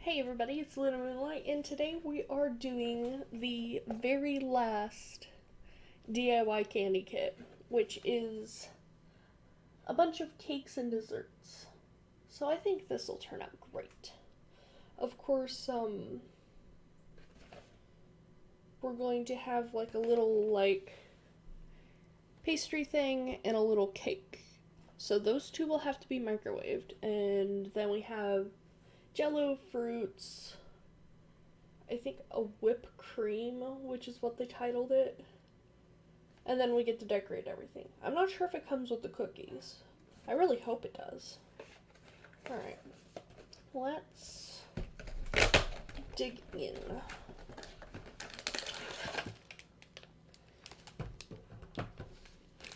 Hey everybody, it's Luna Moonlight, and today we are doing the very last DIY candy kit, which is a bunch of cakes and desserts. So I think this will turn out great. Of course, we're going to have like a little pastry thing and a little cake. So those two will have to be microwaved, and then we have Jello, fruits, I think a whipped cream, which is what they titled it. And then we get to decorate everything. I'm not sure if it comes with the cookies. I really hope it does. Alright, let's dig in.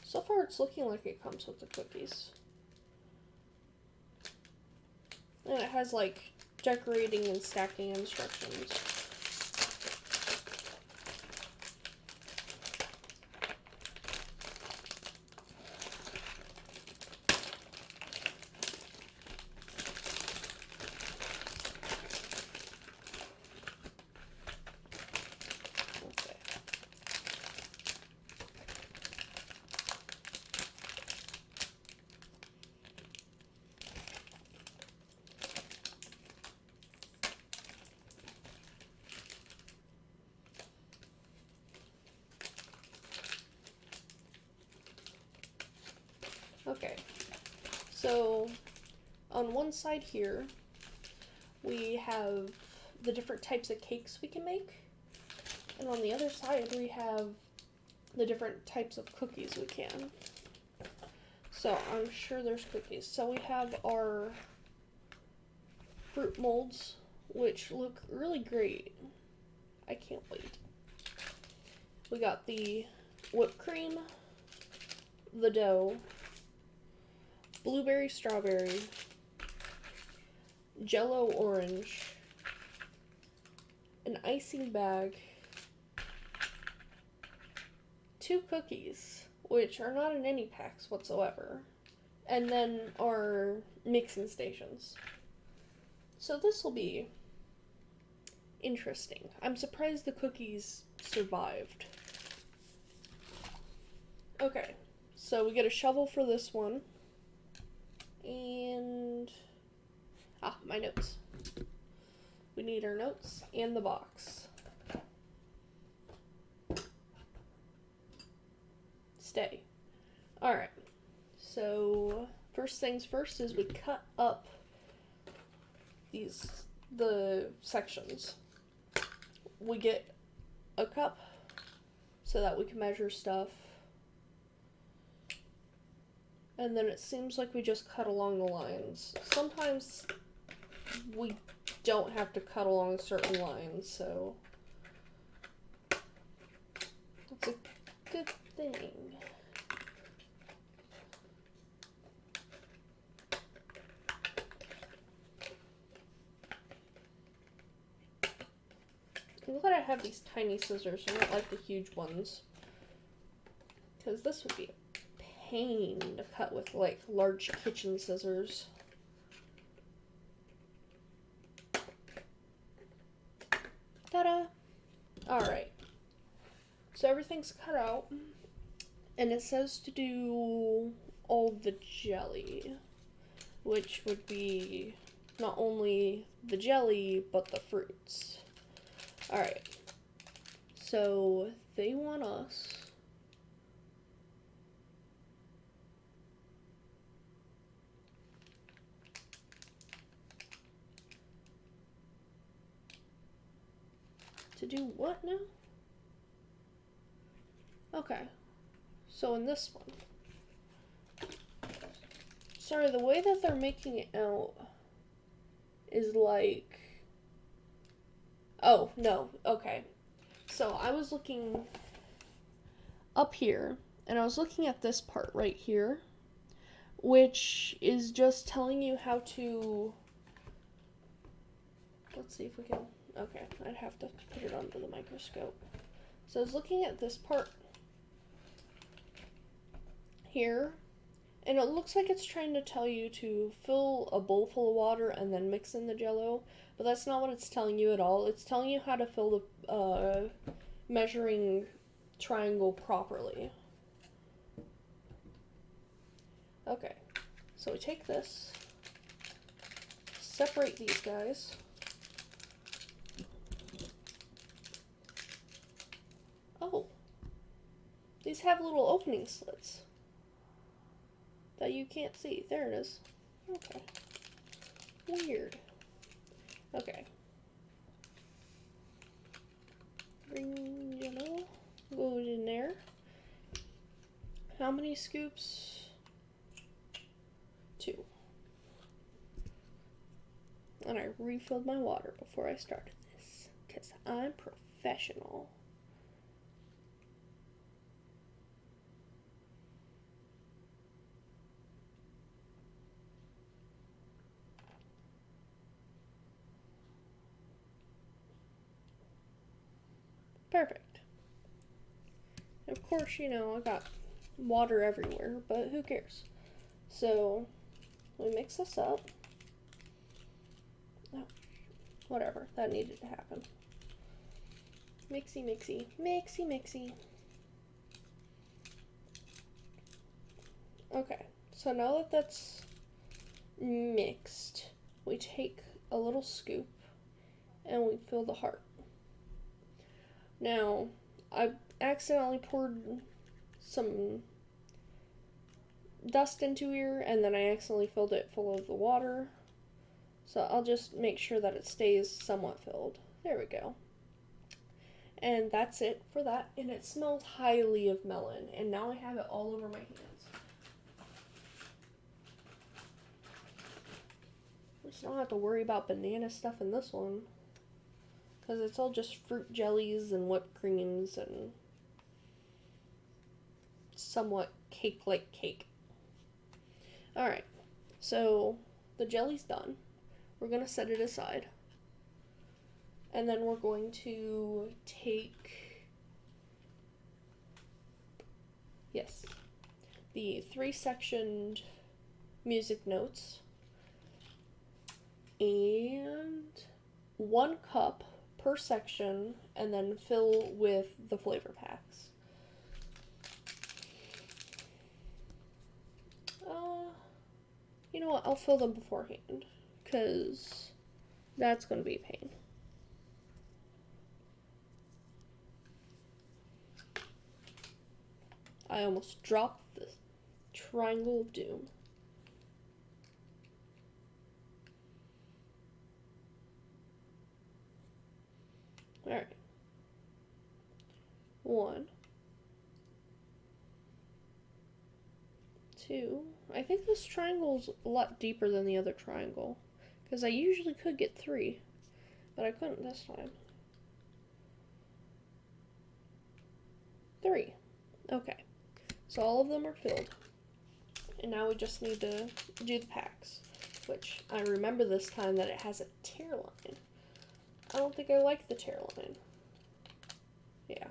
So far it's looking like it comes with the cookies. And it has like decorating and stacking instructions. Okay, so on one side here, we have the different types of cakes we can make, and on the other side we have the different types of cookies we can. So I'm sure there's cookies. So we have our fruit molds, which look really great. I can't wait. We got the whipped cream, the dough, blueberry strawberry, Jello orange, an icing bag, 2 cookies, which are not in any packs whatsoever, and then our mixing stations. So this will be interesting. I'm surprised the cookies survived. Okay, so we get a shovel for this one. And my notes. We need our notes and the box. Stay. Alright, so first things first is we cut up the sections. We get a cup so that we can measure stuff. And then it seems like we just cut along the lines. Sometimes we don't have to cut along certain lines, so it's a good thing. I'm glad I have these tiny scissors and not like the huge ones, because this would be a pain to cut with like large kitchen scissors. Ta-da! Alright. So everything's cut out. And it says to do all the jelly, which would be not only the jelly, but the fruits. Alright. So they want us to do what now? Okay. So in this one. Sorry, the way that they're making it out is like... Oh, no. Okay. So I was looking up here, and I was looking at this part right here, which is just telling you how to... Let's see if we can... Okay, I'd have to put it under the microscope. So I was looking at this part here, And it looks like it's trying to tell you to fill a bowl full of water and then mix in the jello, but that's not what it's telling you at all. It's telling you how to fill the measuring triangle properly. Okay, so we take this, separate these guys. Oh, these have little opening slits that you can't see. There it is. Okay. Weird. Okay. Green yellow goes in there. How many scoops? 2. And I refilled my water before I started this, because I'm professional. Perfect. Of course, you know, I got water everywhere, but who cares? So, we mix this up. Oh, whatever, that needed to happen. Mixy, mixy, mixy, mixy. Okay, so now that that's mixed, we take a little scoop and we fill the heart. Now, I accidentally poured some dust into here, and then I accidentally filled it full of the water. So I'll just make sure that it stays somewhat filled. There we go. And that's it for that. And it smells highly of melon. And now I have it all over my hands. We just don't have to worry about banana stuff in this one, because it's all just fruit jellies and whipped creams and somewhat cake-like cake. Alright, so the jelly's done. We're going to set it aside. And then we're going to take, yes, the 3-sectioned music notes and 1 cup per section, and then fill with the flavor packs. You know what, I'll fill them beforehand, because that's going to be a pain. I almost dropped the triangle of doom. Alright. 1, 2. I think this triangle's a lot deeper than the other triangle, because I usually could get 3, but I couldn't this time. 3. Okay. So all of them are filled. And now we just need to do the packs, which I remember this time that it has a tear line. I don't think I like the tear line. Yeah.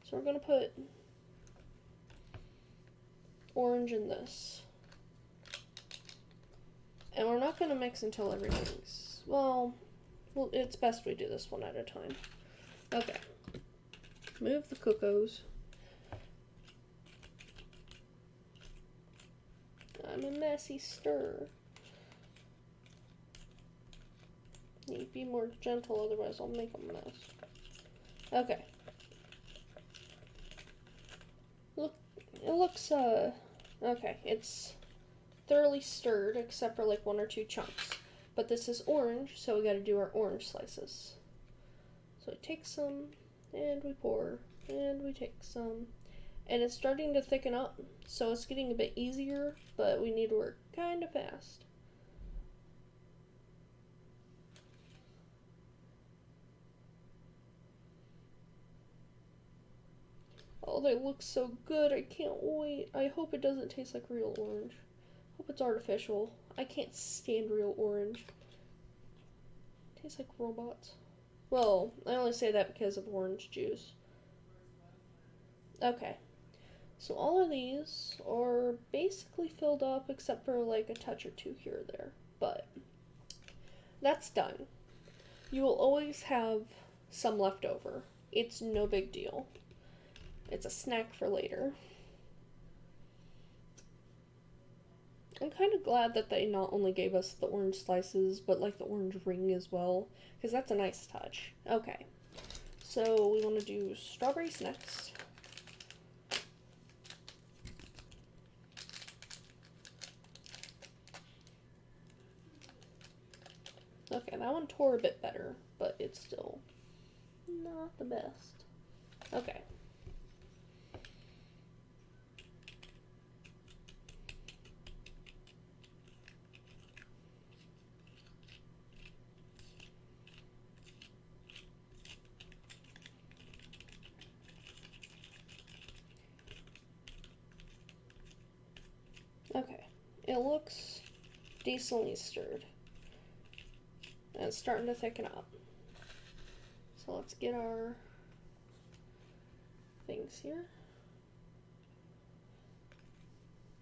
So we're going to put orange in this. And we're not going to mix until everything's, well, it's best we do this one at a time. Okay. Move the cocos. I'm a messy stir. Need to be more gentle, otherwise I'll make a mess. Okay. Look, it looks, okay, it's thoroughly stirred, except for like 1 or 2 chunks. But this is orange, so we gotta do our orange slices. So we take some, and we pour, and we take some. And it's starting to thicken up, so it's getting a bit easier, but we need to work kind of fast. Oh, they look so good. I can't wait. I hope it doesn't taste like real orange. I hope it's artificial. I can't stand real orange. It tastes like robots. Well, I only say that because of orange juice. Okay. So all of these are basically filled up except for like a touch or two here or there. But that's done. You will always have some left over. It's no big deal. It's a snack for later. I'm kind of glad that they not only gave us the orange slices, but like the orange ring as well, because that's a nice touch. Okay, so we want to do strawberries next. Okay, that one tore a bit better, but it's still not the best. Okay. Okay, it looks decently stirred. And it's starting to thicken up. So let's get our things here.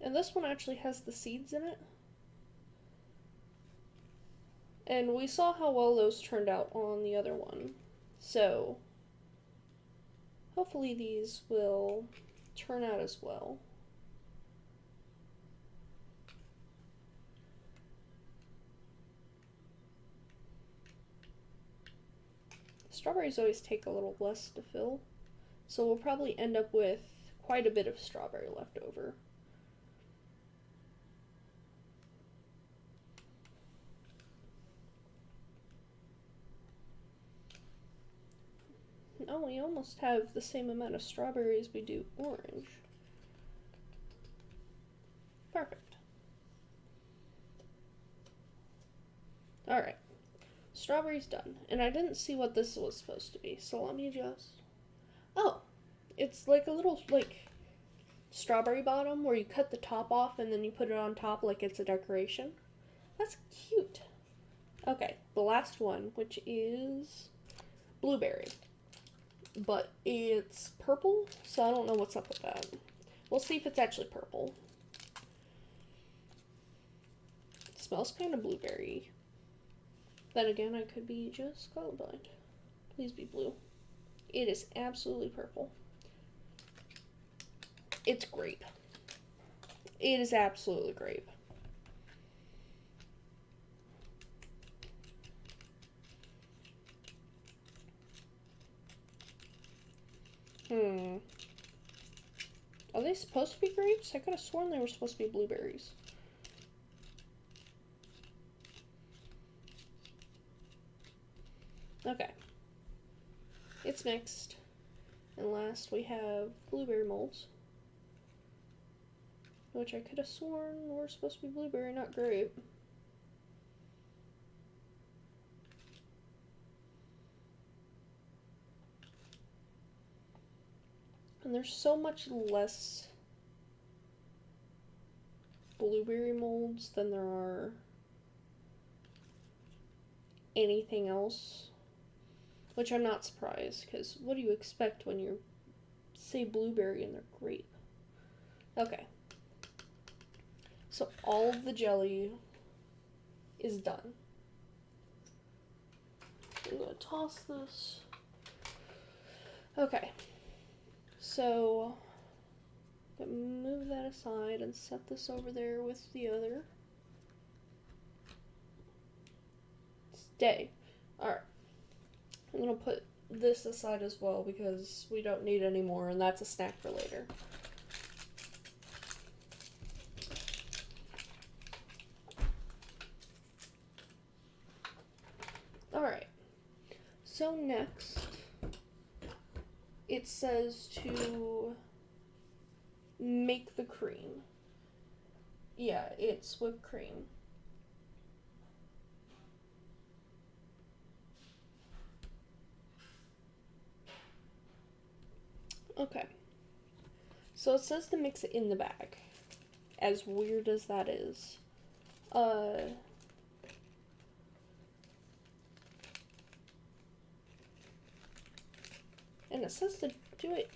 And this one actually has the seeds in it. And we saw how well those turned out on the other one. So hopefully these will turn out as well. Strawberries always take a little less to fill, so we'll probably end up with quite a bit of strawberry left over. Oh, we almost have the same amount of strawberry as we do orange. Perfect. Alright, strawberry's done. And I didn't see what this was supposed to be, so let me just... Oh, it's like a little, like, strawberry bottom where you cut the top off and then you put it on top like it's a decoration. That's cute. Okay, the last one, which is blueberry. But it's purple, so I don't know what's up with that. We'll see if it's actually purple. It smells kind of blueberry. Then again, I could be just colorblind. Please be blue. It is absolutely purple. It's grape. It is absolutely grape. Are they supposed to be grapes? I could have sworn they were supposed to be blueberries. Okay. It's mixed. And last we have blueberry molds, which I could have sworn were supposed to be blueberry, not grape. And there's so much less blueberry molds than there are anything else, which I'm not surprised, because what do you expect when you say blueberry and they're grape? Okay. So all of the jelly is done. I'm gonna toss this. Okay. So, move that aside and set this over there with the other. Stay. Alright. I'm gonna put this aside as well because we don't need any more, and that's a snack for later. Alright. So next, it says to make the cream. Yeah, it's whipped cream. Okay. So it says to mix it in the bag. As weird as that is. And it says to do it,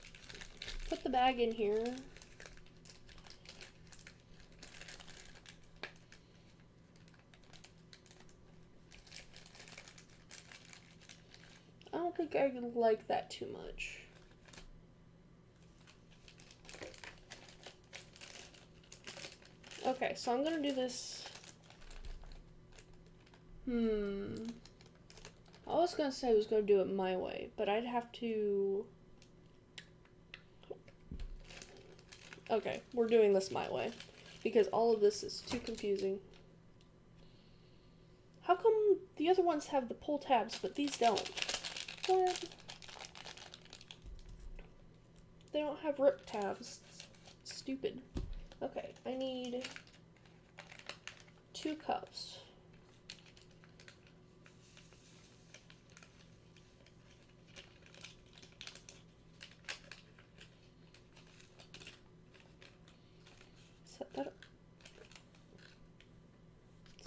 put the bag in here, don't think I like that too much. Okay, so I'm gonna do this. I was gonna say I was gonna do it my way, but I'd have to... Okay, we're doing this my way, because all of this is too confusing. How come the other ones have the pull tabs, but these don't? What? They don't have rip tabs. It's stupid. Okay, I need 2 cups.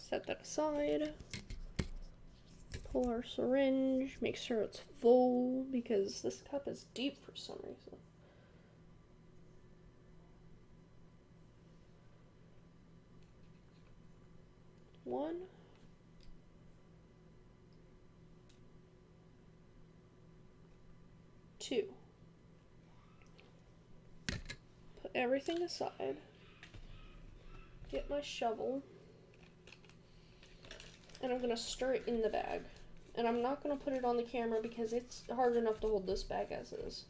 Set that aside. Pull our syringe, make sure it's full because this cup is deep for some reason. One. Two. Put everything aside. Get my shovel. And I'm going to stir it in the bag. And I'm not going to put it on the camera because it's hard enough to hold this bag as is.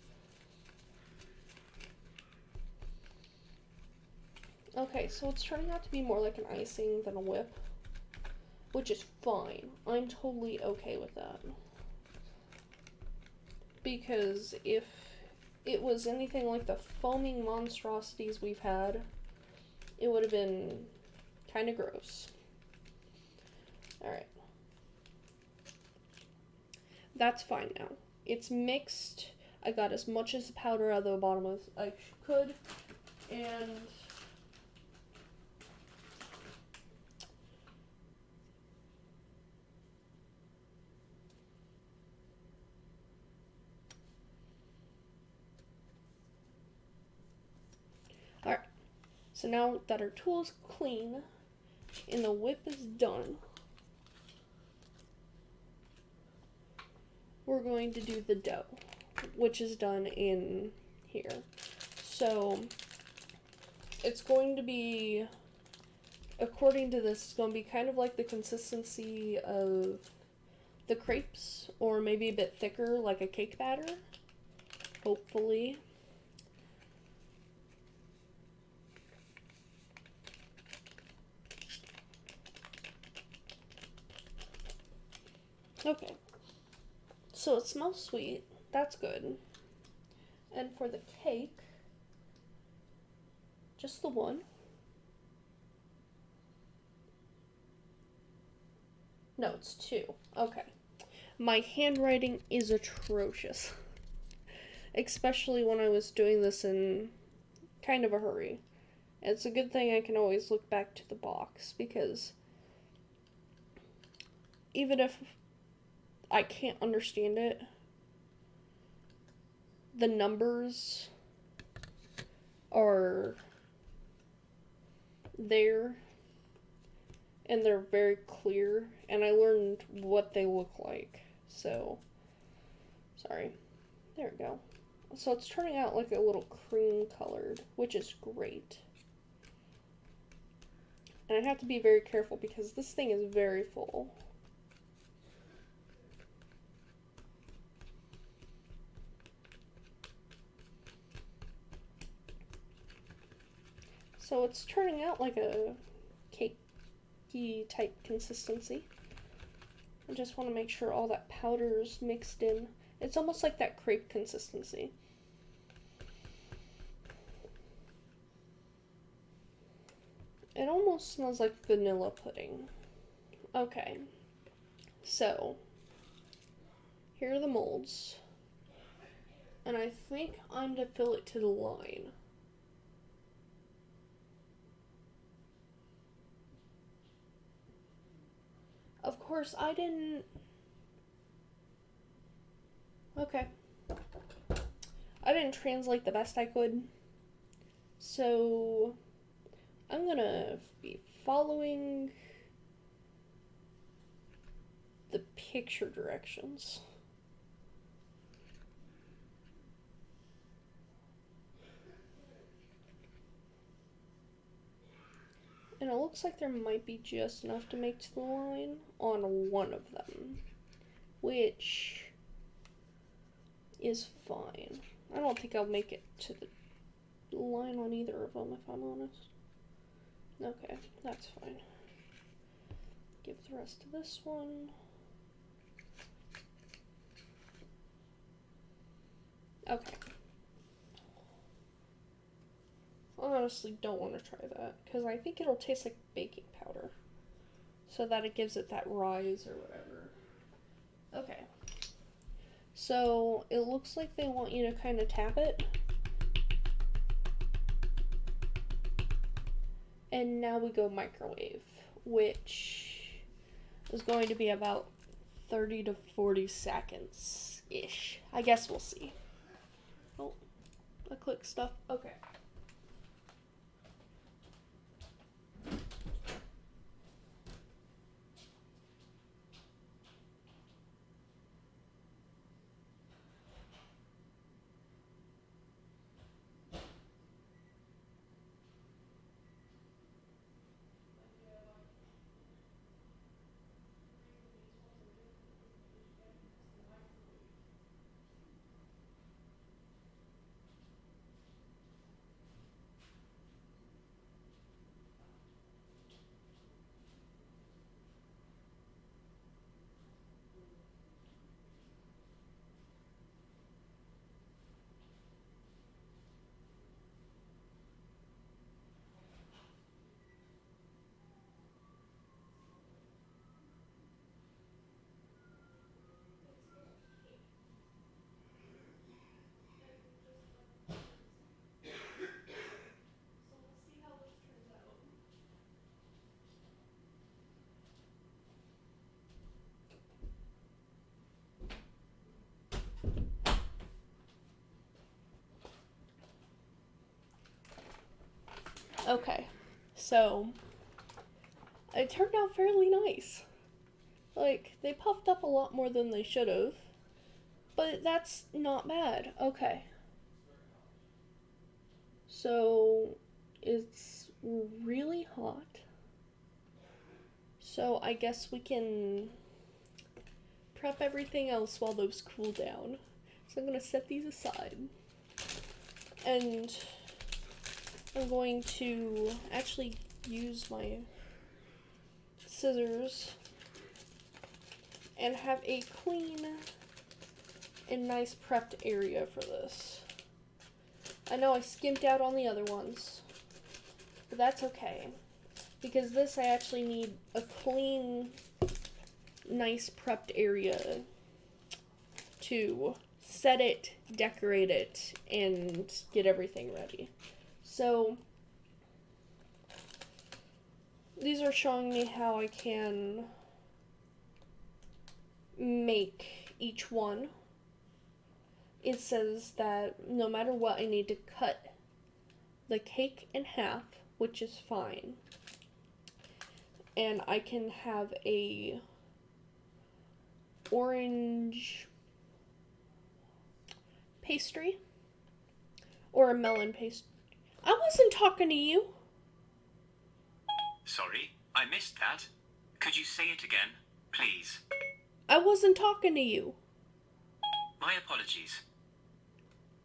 Okay, so it's turning out to be more like an icing than a whip, which is fine. I'm totally okay with that. Because if it was anything like the foaming monstrosities we've had, it would have been kind of gross. Alright. That's fine now. It's mixed. I got as much as the powder out of the bottom as I could. And alright. So now that our tool is clean and the whip is done, we're going to do the dough, which is done in here. So it's going to be, according to this, it's going to be kind of like the consistency of the crepes, or maybe a bit thicker, like a cake batter, hopefully. Okay. So it smells sweet. That's good. And for the cake, just the one. No, it's 2. Okay. My handwriting is atrocious. Especially when I was doing this in kind of a hurry. It's a good thing I can always look back to the box, because even if I can't understand it, the numbers are there and they're very clear, and I learned what they look like. So, sorry. There we go. So it's turning out like a little cream colored, which is great. And I have to be very careful because this thing is very full. So it's turning out like a cakey type consistency. I just want to make sure all that powder's mixed in. It's almost like that crepe consistency. It almost smells like vanilla pudding. Okay, so here are the molds. And I think I'm to fill it to the line. Of course, I didn't... Okay. I didn't translate the best I could. So I'm gonna be following the picture directions. And it looks like there might be just enough to make to the line on one of them, which is fine. I don't think I'll make it to the line on either of them, if I'm honest. Okay, that's fine. Give the rest to this one. Okay. I honestly don't want to try that, because I think it'll taste like baking powder. So that it gives it that rise or whatever. Okay. So it looks like they want you to kind of tap it. And now we go microwave, which is going to be about 30 to 40 seconds-ish. I guess we'll see. Oh, I clicked stuff. Okay. Okay, so it turned out fairly nice. Like, they puffed up a lot more than they should have, but that's not bad. Okay. So, it's really hot. So, I guess we can prep everything else while those cool down. So, I'm going to set these aside. And I'm going to actually use my scissors and have a clean and nice prepped area for this. I know I skimped out on the other ones, but that's okay. Because this I actually need a clean, nice prepped area to set it, decorate it, and get everything ready. So, these are showing me how I can make each one. It says that no matter what, I need to cut the cake in half, which is fine. And I can have a orange pastry or a melon pastry. I wasn't talking to you. Sorry, I missed that. Could you say it again, please? I wasn't talking to you. My apologies.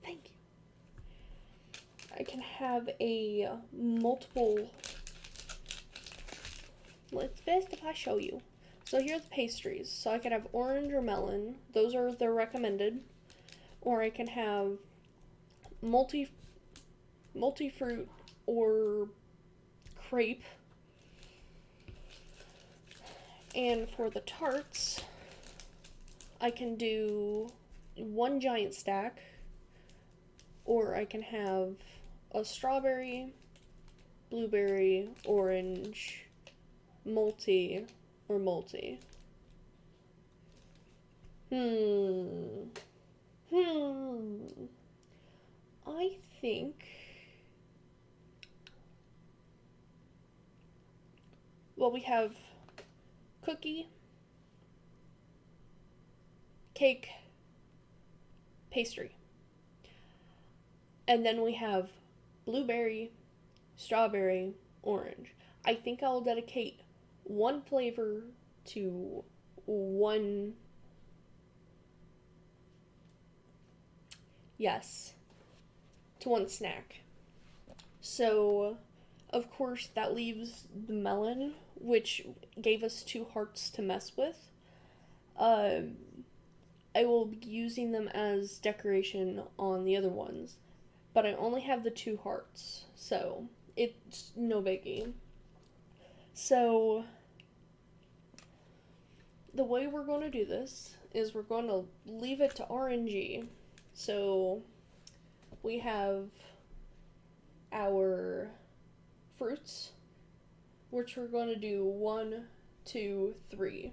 Thank you. I can have a multiple... Well, it's best if I show you. So here are the pastries. So I can have orange or melon. Those are the recommended. Or I can have multi-fruit or crepe. And for the tarts, I can do one giant stack, or I can have a strawberry, blueberry, orange, multi, or multi. I think, well, we have cookie, cake, pastry. And then we have blueberry, strawberry, orange. I think I'll dedicate one flavor to one. Yes, to one snack. So, of course, that leaves the melon, which gave us 2 hearts to mess with. Um, I will be using them as decoration on the other ones, but I only have the 2 hearts, so it's no biggie. So, the way we're going to do this is we're going to leave it to RNG. So, we have our fruits, which we're going to do 1, 2, 3.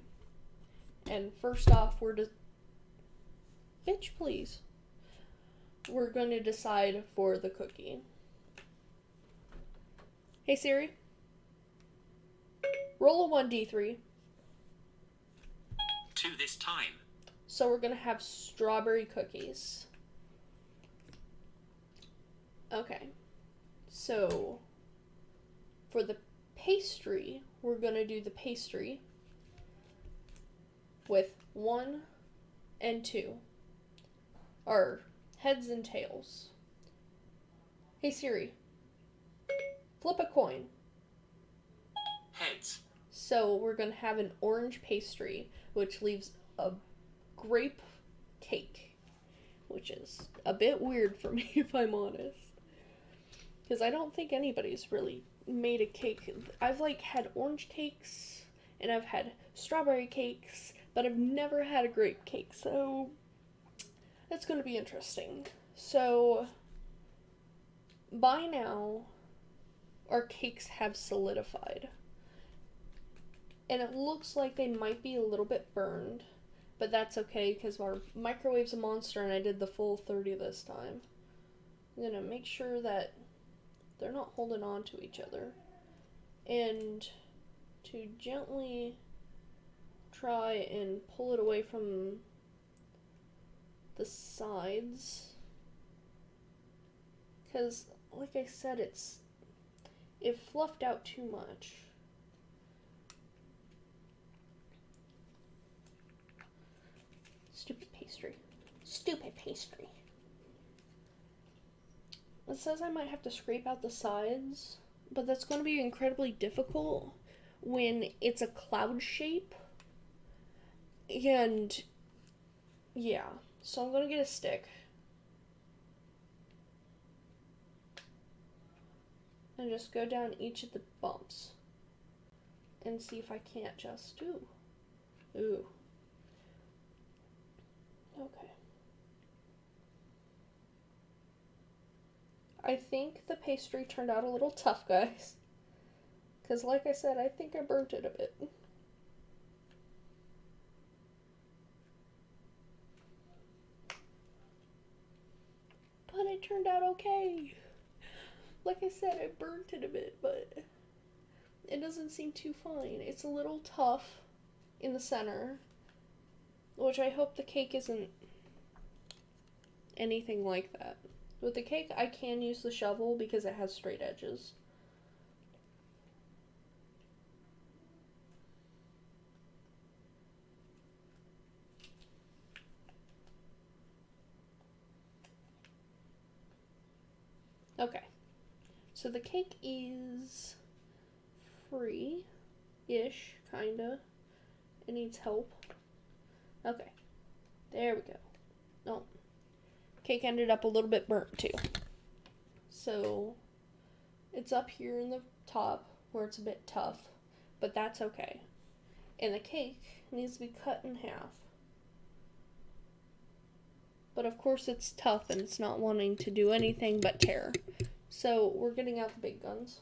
And first off, bitch, please. We're going to decide for the cookie. Hey Siri, roll a 1d3. 2 this time. So we're going to have strawberry cookies. Okay. So for the pastry, we're going to do the pastry with 1 and 2. Or heads and tails. Hey Siri, flip a coin. Heads. So we're going to have an orange pastry, which leaves a grape cake, which is a bit weird for me if I'm honest. Because I don't think anybody's really made a cake. I've had orange cakes and I've had strawberry cakes, but I've never had a grape cake, so that's going to be interesting. So by now, our cakes have solidified. And it looks like they might be a little bit burned, but that's okay because our microwave's a monster and I did the full 30 this time. I'm going to make sure that they're not holding on to each other. And to gently try and pull it away from the sides. Because, like I said, it fluffed out too much. Stupid pastry. Stupid pastry. It says I might have to scrape out the sides, but that's going to be incredibly difficult when it's a cloud shape. And yeah, so I'm going to get a stick. And just go down each of the bumps. And see if I can't just, ooh. Okay. I think the pastry turned out a little tough, guys. Because like I said, I think I burnt it a bit. But it turned out okay. Like I said, I burnt it a bit, but it doesn't seem too fine. It's a little tough in the center, which I hope the cake isn't anything like that. With the cake, I can use the shovel because it has straight edges. Okay. So the cake is free-ish, kinda. It needs help. Okay. There we go. Oh. Cake ended up a little bit burnt too. So it's up here in the top where it's a bit tough, but that's okay. And the cake needs to be cut in half. But of course it's tough and it's not wanting to do anything but tear. So we're getting out the big guns.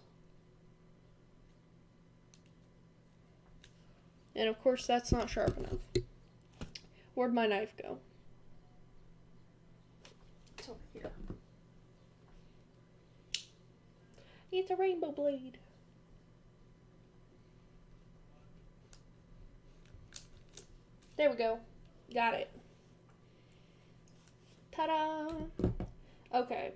And of course that's not sharp enough. Where'd my knife go? It's over here. It's a rainbow blade. There we go. Got it. Ta-da! Okay.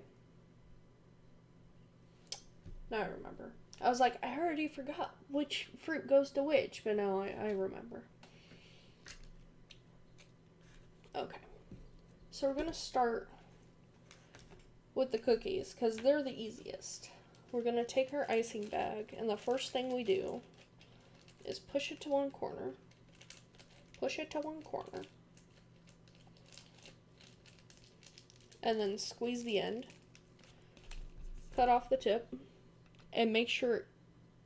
Now I remember. I was like, I already forgot which fruit goes to which, but now I remember. Okay. So we're going to start with the cookies because they're the easiest. We're going to take our icing bag, and the first thing we do is push it to one corner. Push it to one corner. And then squeeze the end. Cut off the tip. And make sure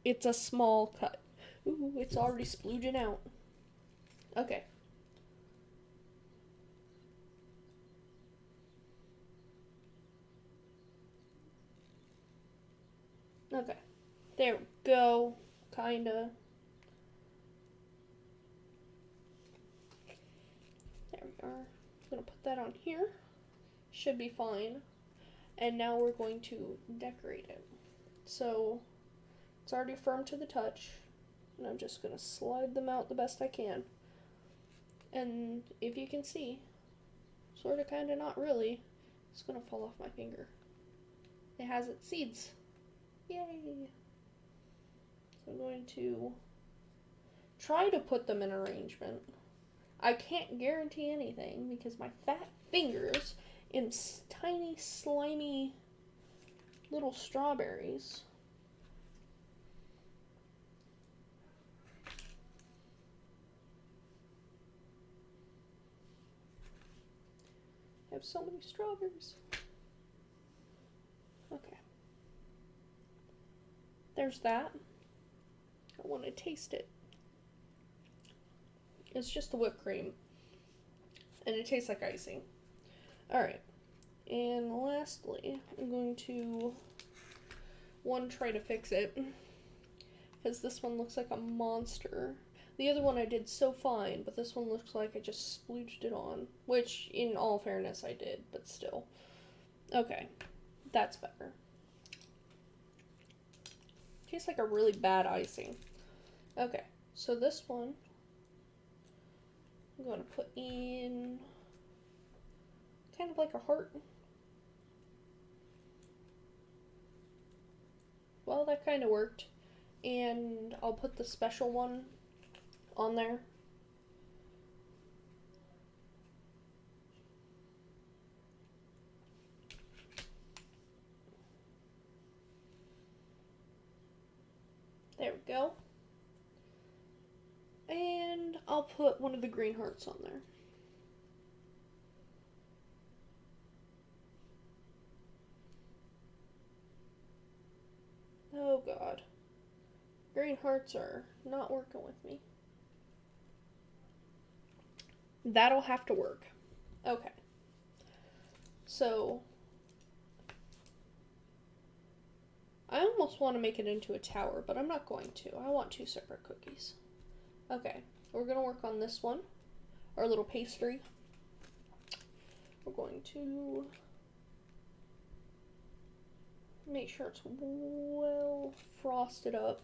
it's a small cut. Ooh, it's already splooging out. Okay. Okay. There we go. Kinda. There we are. I'm gonna put that on here. Should be fine. And now we're going to decorate it. So it's already firm to the touch. And I'm just gonna slide them out the best I can. And if you can see, sort of, kind of, not really, it's gonna fall off my finger. It has its seeds. Yay! So I'm going to try to put them in arrangement. I can't guarantee anything because my fat fingers in tiny, slimy little strawberries. I have so many strawberries. Okay. There's that. I want to taste it. It's just the whipped cream. And it tastes like icing. Alright. And lastly, I'm going to try to fix it. Because this one looks like a monster. The other one I did so fine, but this one looks like I just splooged it on. Which, in all fairness, I did, but still. Okay. That's better. Tastes like a really bad icing. Okay. So this one, I'm going to put in kind of like a heart. Well, that kind of worked. And I'll put the special one on there. There we go. And I'll put one of the green hearts on there. Oh god. Green hearts are not working with me. That'll have to work. Okay. So, I almost want to make it into a tower, but I'm not going to. I want 2 separate cookies. Okay, we're going to work on this one, our little pastry. We're going to make sure it's well frosted up.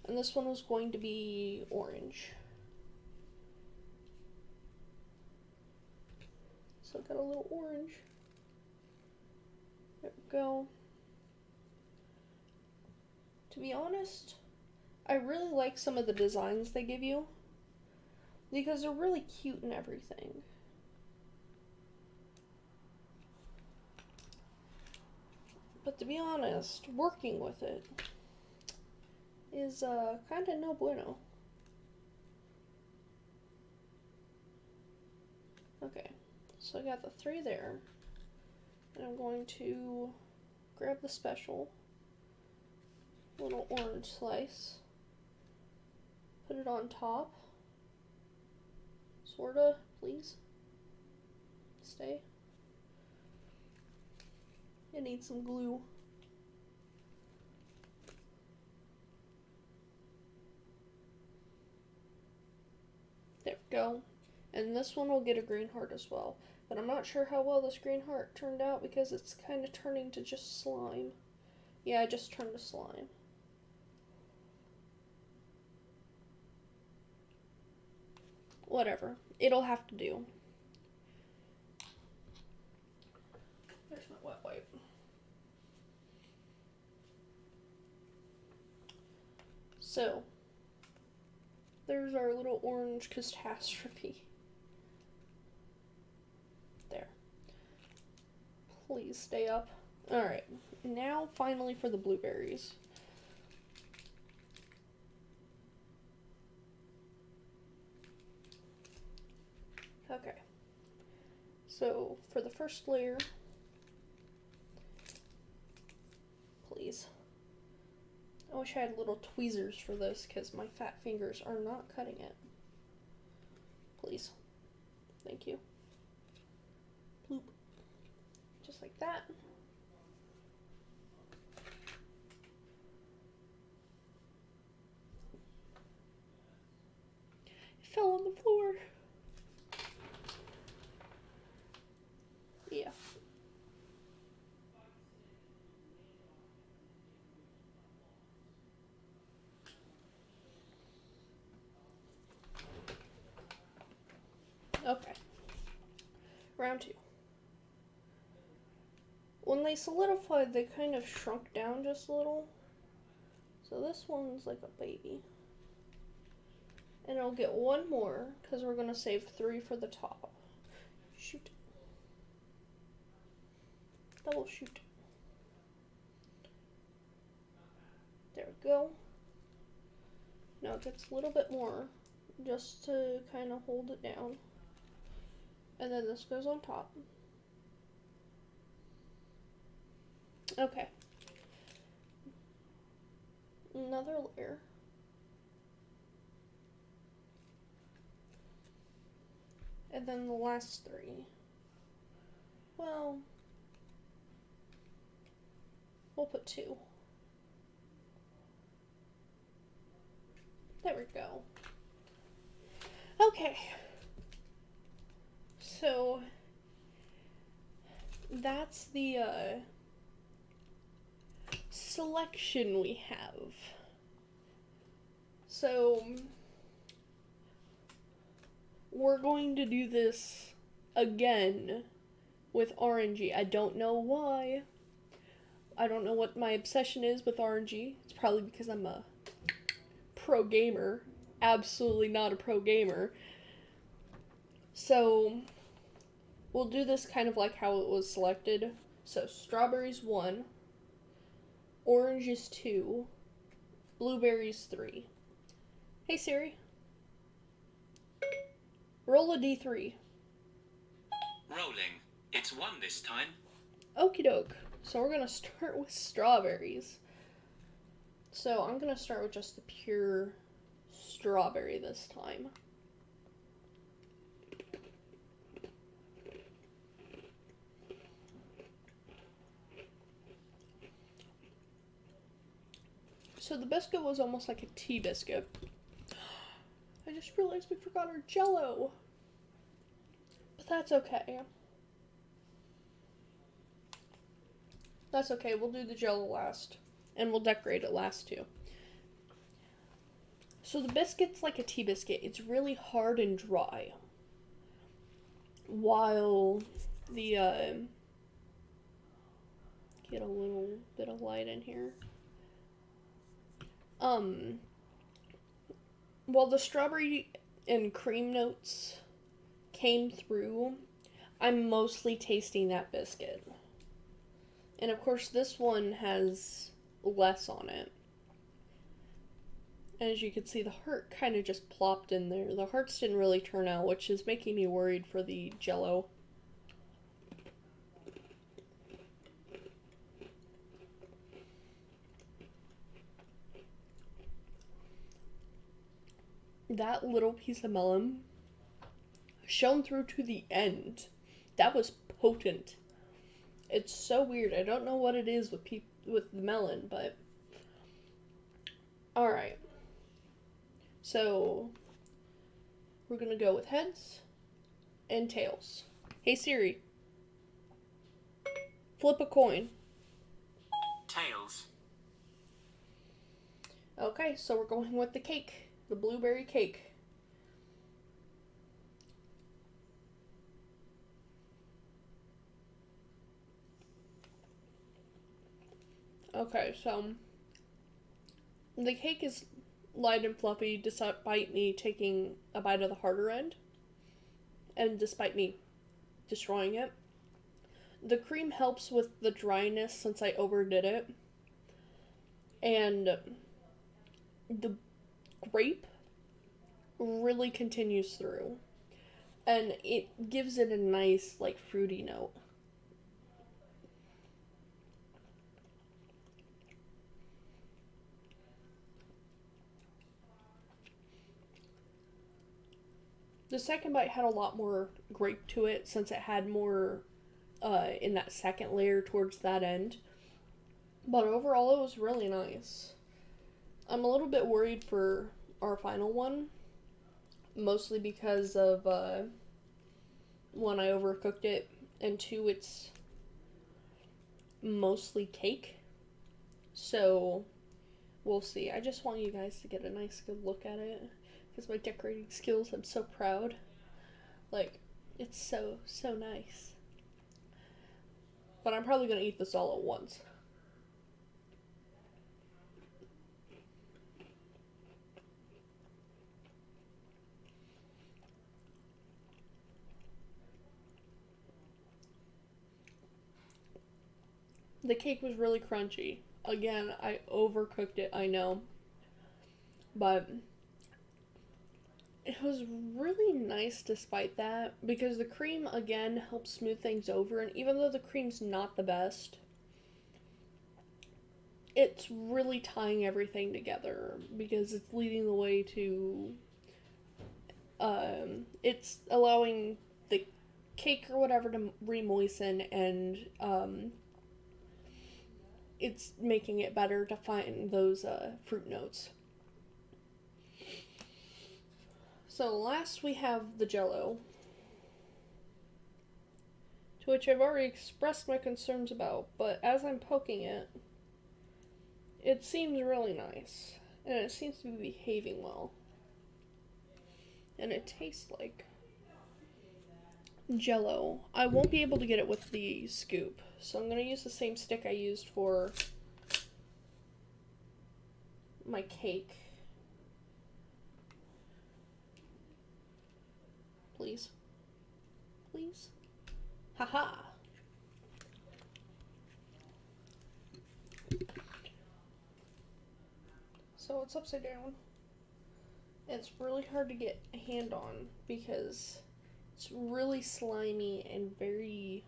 And this one was going to be orange. So I got a little orange. There we go. To be honest, I really like some of the designs they give you because they're really cute and everything. But to be honest, working with it is kind of no bueno. Okay, so I got the 3 there. And I'm going to grab the special little orange slice, put it on top, sorta, please, stay. I need some glue. There we go. And this one will get a green heart as well. But I'm not sure how well this green heart turned out because it's kind of turning to just slime. Yeah, I just turned to slime. Whatever. It'll have to do. There's my wet wipe. So, there's our little orange catastrophe. There. Please stay up. Alright, now finally for the blueberries. Okay. So, for the first layer, please. I wish I had little tweezers for this because my fat fingers are not cutting it. Please. Thank you. Bloop. Just like that. It fell on the floor. Yeah. Okay. Round 2. When they solidified, they kind of shrunk down just a little. So this one's like a baby. And I'll get one more, because we're going to save 3 for the top. Shoot. Double shoot. There we go. Now it gets a little bit more, just to kind of hold it down. And then this goes on top. Okay. Another layer. And then the last 3. Well, we'll put 2. There we go. Okay. So, that's the selection we have. So, we're going to do this again with RNG. I don't know why. I don't know what my obsession is with RNG. It's probably because I'm a pro gamer. Absolutely not a pro gamer. So, we'll do this kind of like how it was selected. So, strawberries 1, oranges 2, blueberries 3. Hey Siri. Roll a D3. Rolling. It's 1 this time. Okie doke. So we're gonna start with strawberries. So I'm gonna start with just the pure strawberry this time. So the biscuit was almost like a tea biscuit. I just realized we forgot our Jell-O. But that's okay. That's okay, we'll do the Jell-O last. And we'll decorate it last too. So the biscuit's like a tea biscuit. It's really hard and dry. While the, get a little bit of light in here. While the strawberry and cream notes came through, I'm mostly tasting that biscuit. And of course this one has less on it. As you can see, the heart kind of just plopped in there. The hearts didn't really turn out, which is making me worried for the Jell-O. That little piece of melon shone through to the end. That was potent. It's so weird. I don't know what it is with the melon, but all right. So we're gonna go with heads and tails. Hey Siri, flip a coin. Tails. Okay, so we're going with the cake, the blueberry cake. Okay, so the cake is light and fluffy despite me taking a bite of the harder end and despite me destroying it. The cream helps with the dryness since I overdid it. And the grape really continues through. And it gives it a nice, like, fruity note. The second bite had a lot more grape to it since it had more in that second layer towards that end. But overall, it was really nice. I'm a little bit worried for our final one, mostly because of one, I overcooked it, and two, it's mostly cake. So we'll see. I just want you guys to get a nice good look at it because my decorating skills, I'm so proud. Like, it's so nice. But I'm probably gonna eat this all at once. The cake was really crunchy. Again, I overcooked it, I know. But it was really nice despite that because the cream, again, helps smooth things over. And even though the cream's not the best, it's really tying everything together because it's leading the way to. It's allowing the cake or whatever to re-moisten, and it's making it better to find those fruit notes. So last we have the Jello, to which I've already expressed my concerns about, but as I'm poking it, it seems really nice, and it seems to be behaving well. And it tastes like Jello. I won't be able to get it with the scoop, so I'm going to use the same stick I used for my cake. Please. Please. Haha. So it's upside down. It's really hard to get a hand on because it's really slimy and very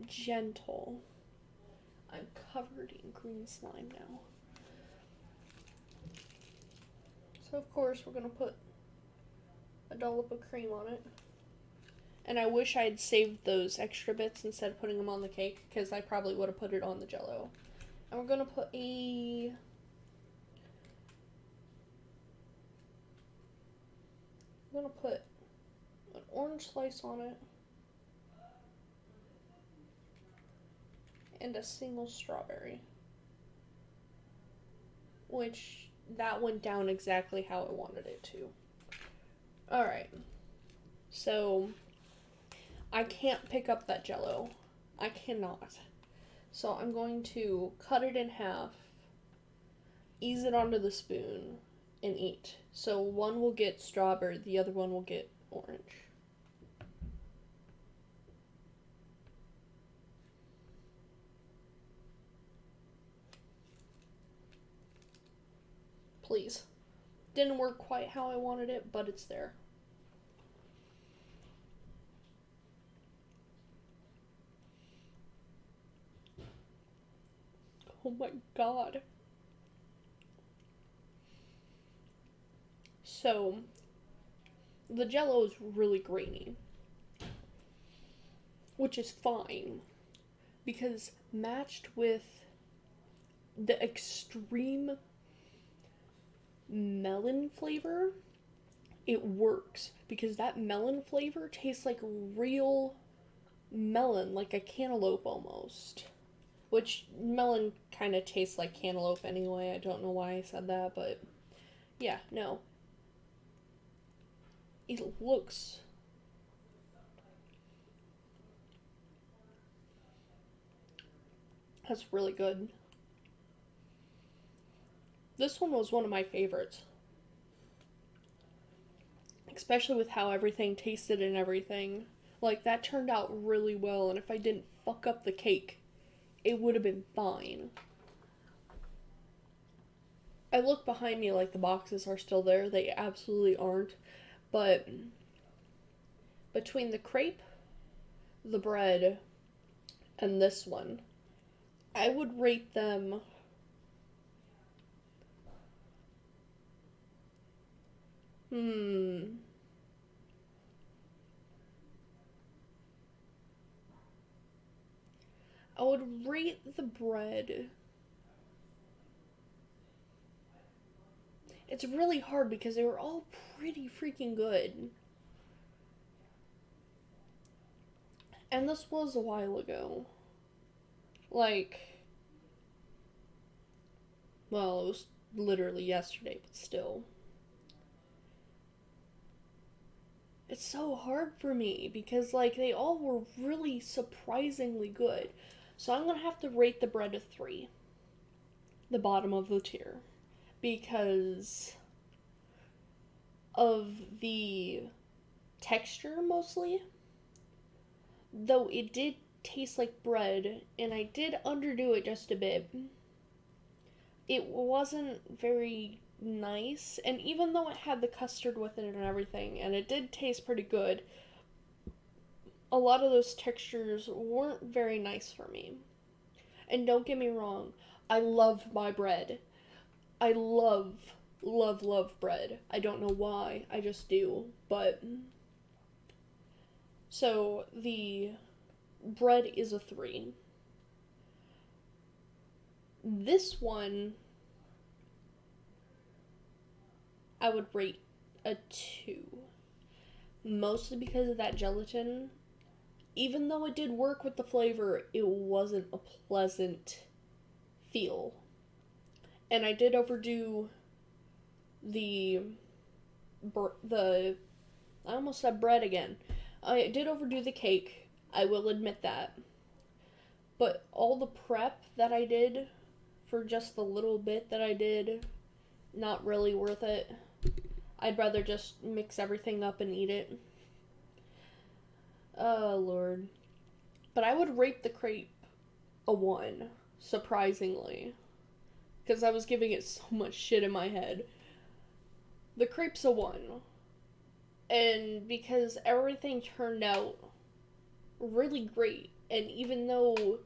gentle. I'm covered in green slime now. So of course we're going to put a dollop of cream on it. And I wish I had saved those extra bits instead of putting them on the cake because I probably would have put it on the Jello. And we're going to put I'm going to put an orange slice on it and a single strawberry, which that went down exactly how I wanted it to. Alright, so I can't pick up that Jello. I cannot. So I'm going to cut it in half, ease it onto the spoon, and eat. So one will get strawberry, the other one will get orange. Please. Didn't work quite how I wanted it, but it's there. Oh my god. So, the Jello is really grainy, which is fine, because matched with the extreme melon flavor, it works, because that melon flavor tastes like real melon, like a cantaloupe almost. Which, melon kind of tastes like cantaloupe anyway. I don't know why I said that, but yeah, no. It looks that's really good. This one was one of my favorites. Especially with how everything tasted and everything. Like, that turned out really well, and if I didn't fuck up the cake, it would have been fine. I look behind me like the boxes are still there. They absolutely aren't. But between the crepe, the bread, and this one, I would rate them I would rate the bread. It's really hard because they were all pretty freaking good. And this was a while ago. Like, well, it was literally yesterday, but still. It's so hard for me because, like, they all were really surprisingly good. So I'm gonna have to rate the bread a 3, the bottom of the tier, because of the texture mostly. Though it did taste like bread, and I did underdo it just a bit, it wasn't very nice. And even though it had the custard with it and everything, and it did taste pretty good, a lot of those textures weren't very nice for me. And don't get me wrong, I love my bread. I love bread. I don't know why, I just do. But, so the bread is a 3. This one, I would rate a 2. Mostly because of that gelatin. Even though it did work with the flavor, it wasn't a pleasant feel. And I did overdo the I almost said bread again. I did overdo the cake. I will admit that. But all the prep that I did for just the little bit that I did, not really worth it. I'd rather just mix everything up and eat it. Oh, Lord. But I would rate the crepe a 1, surprisingly. Because I was giving it so much shit in my head. The crepe's a 1. And because everything turned out really great. And even though...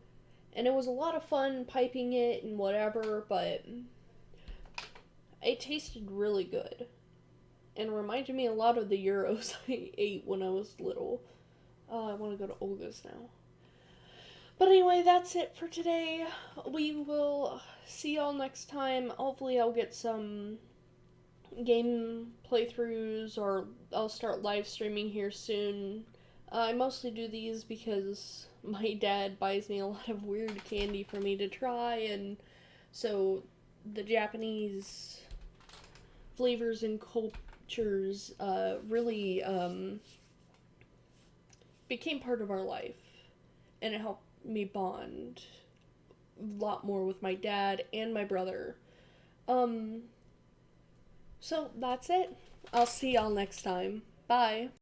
And it was a lot of fun piping it and whatever, but... It tasted really good. And reminded me a lot of the gyros I ate when I was little. I want to go to Olga's now. But anyway, that's it for today. We will see y'all next time. Hopefully I'll get some game playthroughs, or I'll start live streaming here soon. I mostly do these because my dad buys me a lot of weird candy for me to try, and so the Japanese flavors and cultures really became part of our life, and it helped me bond a lot more with my dad and my brother. So that's it. I'll see y'all next time. Bye.